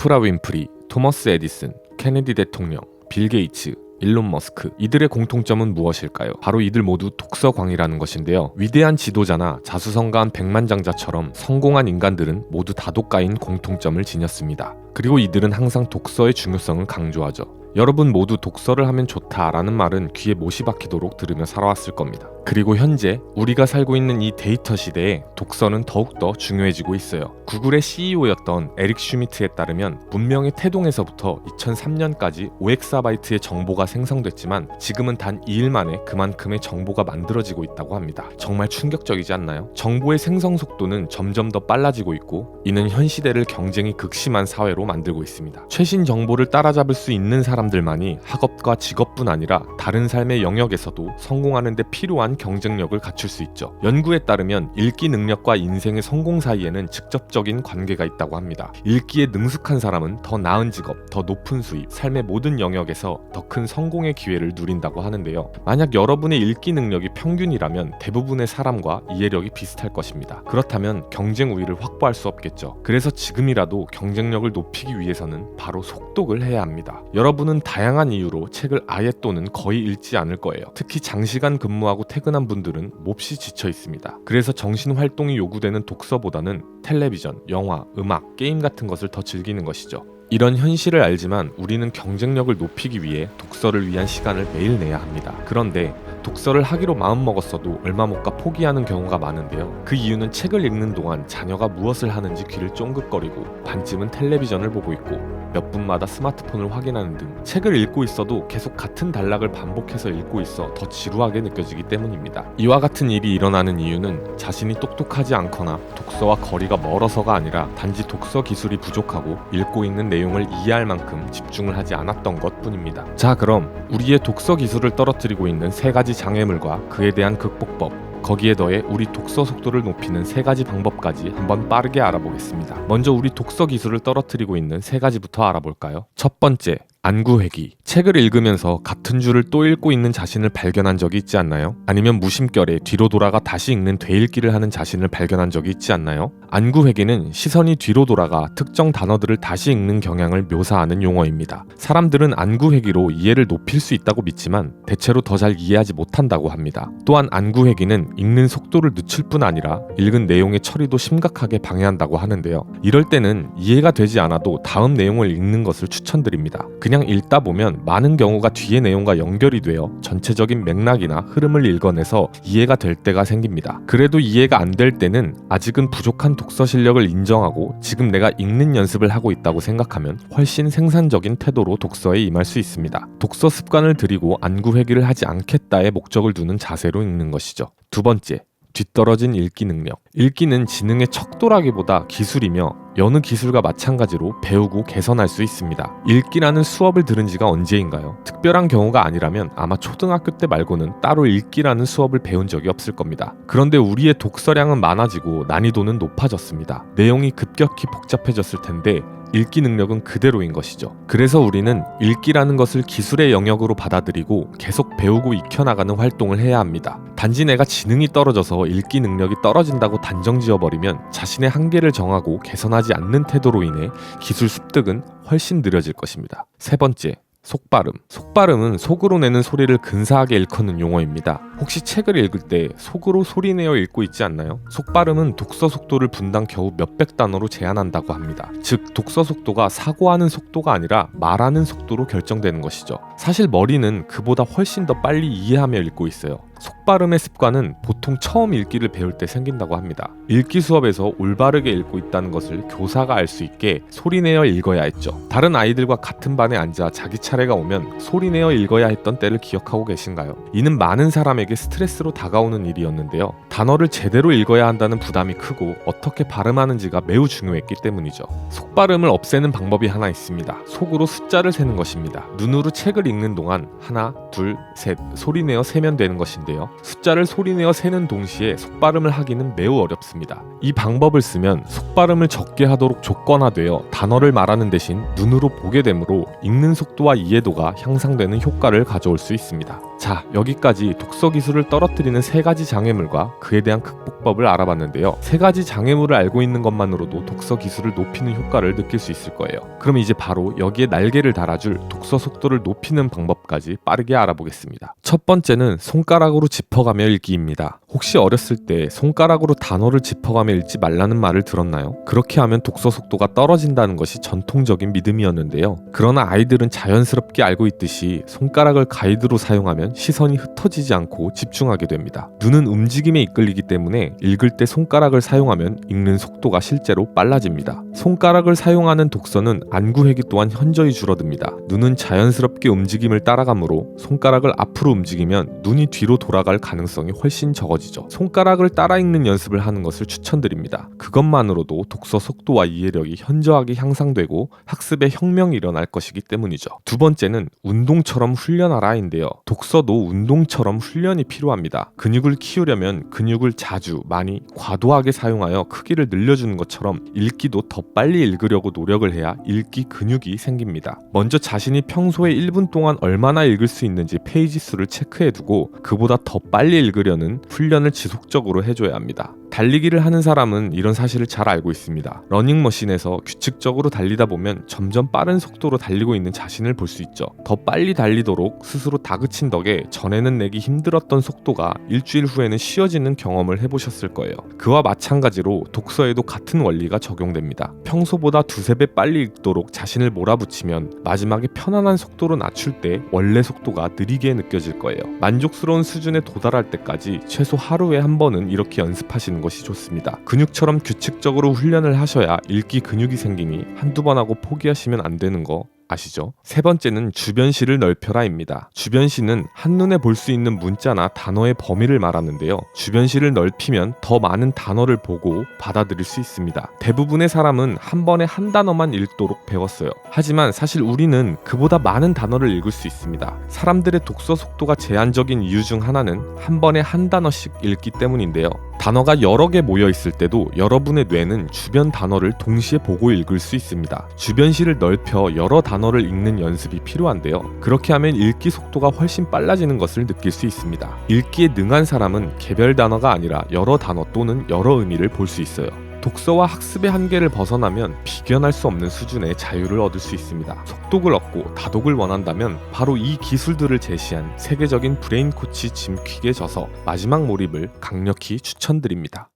오프라 윈프리, 토머스 에디슨, 케네디 대통령, 빌 게이츠, 일론 머스크, 이들의 공통점은 무엇일까요? 바로 이들 모두 독서광이라는 것인데요. 위대한 지도자나 자수성가한 백만장자처럼 성공한 인간들은 모두 다독가인 공통점을 지녔습니다. 그리고 이들은 항상 독서의 중요성을 강조하죠. 여러분 모두 독서를 하면 좋다라는 말은 귀에 못이 박히도록 들으며 살아왔을 겁니다. 그리고 현재 우리가 살고 있는 이 데이터 시대에 독서는 더욱더 중요해지고 있어요. 구글의 CEO였던 에릭 슈미트에 따르면 문명의 태동에서부터 2003년까지 5엑사바이트의 정보가 생성됐지만 지금은 단 2일 만에 그만큼의 정보가 만들어지고 있다고 합니다. 정말 충격적이지 않나요? 정보의 생성 속도는 점점 더 빨라지고 있고 이는 현 시대를 경쟁이 극심한 사회로 만들고 있습니다. 최신 정보를 따라잡을 수 있는 사람들만이 학업과 직업뿐 아니라 다른 삶의 영역에서도 성공하는 데 필요한 경쟁력을 갖출 수 있죠. 연구에 따르면 읽기 능력과 인생의 성공 사이에는 직접적인 관계가 있다고 합니다. 읽기에 능숙한 사람은 더 나은 직업, 더 높은 수입, 삶의 모든 영역에서 더 큰 성공의 기회를 누린다고 하는데요. 만약 여러분의 읽기 능력이 평균이라면 대부분의 사람과 이해력이 비슷할 것입니다. 그렇다면 경쟁 우위를 확보할 수 없겠죠. 그래서 지금이라도 경쟁력을 높이기 위해서는 바로 속독을 해야 합니다. 여러분은 다양한 이유로 책을 아예 또는 거의 읽지 않을 거예요. 특히 장시간 근무하고 퇴근한 분들은 몹시 지쳐 있습니다. 그래서 정신 활동이 요구되는 독서보다는 텔레비전, 영화, 음악, 게임 같은 것을 더 즐기는 것이죠. 이런 현실을 알지만 우리는 경쟁력을 높이기 위해 독서를 위한 시간을 매일 내야 합니다. 그런데 독서를 하기로 마음먹었어도 얼마 못 가 포기하는 경우가 많은데요. 그 이유는 책을 읽는 동안 자녀가 무엇을 하는지 귀를 쫑긋거리고 반쯤은 텔레비전을 보고 있고 몇 분마다 스마트폰을 확인하는 등 책을 읽고 있어도 계속 같은 단락을 반복해서 읽고 있어 더 지루하게 느껴지기 때문입니다. 이와 같은 일이 일어나는 이유는 자신이 똑똑하지 않거나 독서와 거리가 멀어서가 아니라 단지 독서 기술이 부족하고 읽고 있는 내용을 이해할 만큼 집중을 하지 않았던 것뿐입니다. 자, 그럼 우리의 독서 기술을 떨어뜨리고 있는 세 가지 장애물과 그에 대한 극복법, 거기에 더해 우리 독서 속도를 높이는 세 가지 방법까지 한번 빠르게 알아보겠습니다. 먼저 우리 독서 기술을 떨어뜨리고 있는 세 가지부터 알아볼까요? 첫 번째, 안구회귀. 책을 읽으면서 같은 줄을 또 읽고 있는 자신을 발견한 적이 있지 않나요? 아니면 무심결에 뒤로 돌아가 다시 읽는 되읽기를 하는 자신을 발견한 적이 있지 않나요? 안구회귀는 시선이 뒤로 돌아가 특정 단어들을 다시 읽는 경향을 묘사하는 용어입니다. 사람들은 안구회귀로 이해를 높일 수 있다고 믿지만 대체로 더 잘 이해하지 못한다고 합니다. 또한 안구회귀는 읽는 속도를 늦출 뿐 아니라 읽은 내용의 처리도 심각하게 방해한다고 하는데요. 이럴 때는 이해가 되지 않아도 다음 내용을 읽는 것을 추천드립니다. 그냥 읽다 보면 많은 경우가 뒤의 내용과 연결이 되어 전체적인 맥락이나 흐름을 읽어내서 이해가 될 때가 생깁니다. 그래도 이해가 안 될 때는 아직은 부족한 독서 실력을 인정하고 지금 내가 읽는 연습을 하고 있다고 생각하면 훨씬 생산적인 태도로 독서에 임할 수 있습니다. 독서 습관을 들이고 안구회귀를 하지 않겠다의 목적을 두는 자세로 읽는 것이죠. 두 번째, 뒤떨어진 읽기 능력. 읽기는 지능의 척도라기보다 기술이며 여느 기술과 마찬가지로 배우고 개선할 수 있습니다. 읽기라는 수업을 들은 지가 언제인가요? 특별한 경우가 아니라면 아마 초등학교 때 말고는 따로 읽기라는 수업을 배운 적이 없을 겁니다. 그런데 우리의 독서량은 많아지고 난이도는 높아졌습니다. 내용이 급격히 복잡해졌을 텐데 읽기 능력은 그대로인 것이죠. 그래서 우리는 읽기라는 것을 기술의 영역으로 받아들이고 계속 배우고 익혀나가는 활동을 해야 합니다. 단지 내가 지능이 떨어져서 읽기 능력이 떨어진다고 단정 지어버리면 자신의 한계를 정하고 개선하지 않는 태도로 인해 기술 습득은 훨씬 느려질 것입니다. 세 번째, 속발음. 속발음은 속으로 내는 소리를 근사하게 일컫는 용어입니다. 혹시 책을 읽을 때 속으로 소리내어 읽고 있지 않나요? 속발음은 독서 속도를 분당 겨우 몇백 단어로 제한한다고 합니다. 즉 독서 속도가 사고하는 속도가 아니라 말하는 속도로 결정되는 것이죠. 사실 머리는 그보다 훨씬 더 빨리 이해하며 읽고 있어요. 속발음의 습관은 보통 처음 읽기를 배울 때 생긴다고 합니다. 읽기 수업에서 올바르게 읽고 있다는 것을 교사가 알 수 있게 소리내어 읽어야 했죠. 다른 아이들과 같은 반에 앉아 자기 차례가 오면 소리내어 읽어야 했던 때를 기억하고 계신가요? 이는 많은 사람에게 스트레스로 다가오는 일이었는데요. 단어를 제대로 읽어야 한다는 부담이 크고 어떻게 발음하는지가 매우 중요했기 때문이죠. 속발음을 없애는 방법이 하나 있습니다. 속으로 숫자를 세는 것입니다. 눈으로 책을 읽는 동안 하나, 둘, 셋 소리내어 세면 되는 것인데요. 숫자를 소리내어 세는 동시에 속발음을 하기는 매우 어렵습니다. 이 방법을 쓰면 속발음을 적게 하도록 조건화되어 단어를 말하는 대신 눈으로 보게 되므로 읽는 속도와 이해도가 향상되는 효과를 가져올 수 있습니다. 자, 여기까지 독서 기술을 떨어뜨리는 3가지 장애물과 그에 대한 극복법을 알아봤는데요. 3가지 장애물을 알고 있는 것만으로도 독서 기술을 높이는 효과를 느낄 수 있을 거예요. 그럼 이제 바로 여기에 날개를 달아줄 독서 속도를 높이는 방법까지 빠르게 알아보겠습니다. 첫 번째는 손가락으로 짚어가며 읽기입니다. 혹시 어렸을 때 손가락으로 단어를 짚어가며 읽지 말라는 말을 들었나요? 그렇게 하면 독서 속도가 떨어진다는 것이 전통적인 믿음이었는데요. 그러나 아이들은 자연스럽게 알고 있듯이 손가락을 가이드로 사용하면 시선이 흩어지지 않고 집중하게 됩니다. 눈은 움직임에 이끌리기 때문에 읽을 때 손가락을 사용하면 읽는 속도가 실제로 빨라집니다. 손가락을 사용하는 독서는 안구회기 또한 현저히 줄어듭니다. 눈은 자연스럽게 움직임을 따라가므로 손가락을 앞으로 움직이면 눈이 뒤로 돌아갈 가능성이 훨씬 적어지죠. 손가락을 따라 읽는 연습을 하는 것을 추천드립니다. 그것만으로도 독서 속도와 이해력이 현저하게 향상되고 학습에 혁명이 일어날 것이기 때문이죠. 두 번째는 운동처럼 훈련하라인데요. 독서도 운동처럼 훈련이 필요합니다. 근육을 키우려면 근육을 자주, 많이, 과도하게 사용하여 크기를 늘려주는 것처럼 읽기도 더 빨리 읽으려고 노력을 해야 읽기 근육이 생깁니다. 먼저 자신이 평소에 1분 동안 얼마나 읽을 수 있는지 페이지 수를 체크해두고 그보다 더 빨리 읽으려는 훈련을 지속적으로 해줘야 합니다. 달리기를 하는 사람은 이런 사실을 잘 알고 있습니다. 러닝머신에서 규칙적으로 달리다 보면 점점 빠른 속도로 달리고 있는 자신을 볼 수 있죠. 더 빨리 달리도록 스스로 다그친 덕에 전에는 내기 힘들었던 속도가 일주일 후에는 쉬워지는 경험을 해보셨을 거예요. 그와 마찬가지로 독서에도 같은 원리가 적용됩니다. 평소보다 2~3배 빨리 읽도록 자신을 몰아붙이면 마지막에 편안한 속도로 낮출 때 원래 속도가 느리게 느껴질 거예요. 만족스러운 수준에 도달할 때까지 최소 하루에 한 번은 이렇게 연습하시는 것이 좋습니다. 근육처럼 규칙적으로 훈련을 하셔야 읽기 근육이 생기니 한두 번 하고 포기하시면 안 되는 거 아시죠? 세 번째는 주변시를 넓혀라입니다. 주변시는 한눈에 볼 수 있는 문자나 단어의 범위를 말하는데요. 주변시를 넓히면 더 많은 단어를 보고 받아들일 수 있습니다. 대부분의 사람은 한 번에 한 단어만 읽도록 배웠어요. 하지만 사실 우리는 그보다 많은 단어를 읽을 수 있습니다. 사람들의 독서 속도가 제한적인 이유 중 하나는 한 번에 한 단어씩 읽기 때문인데요. 단어가 여러 개 모여 있을 때도 여러분의 뇌는 주변 단어를 동시에 보고 읽을 수 있습니다. 주변시를 넓혀 여러 단어를 읽는 연습이 필요한데요. 그렇게 하면 읽기 속도가 훨씬 빨라지는 것을 느낄 수 있습니다. 읽기에 능한 사람은 개별 단어가 아니라 여러 단어 또는 여러 의미를 볼 수 있어요. 독서와 학습의 한계를 벗어나면 비견할 수 없는 수준의 자유를 얻을 수 있습니다. 속독을 얻고 다독을 원한다면 바로 이 기술들을 제시한 세계적인 브레인 코치 짐 퀵에 져서 마지막 몰입을 강력히 추천드립니다.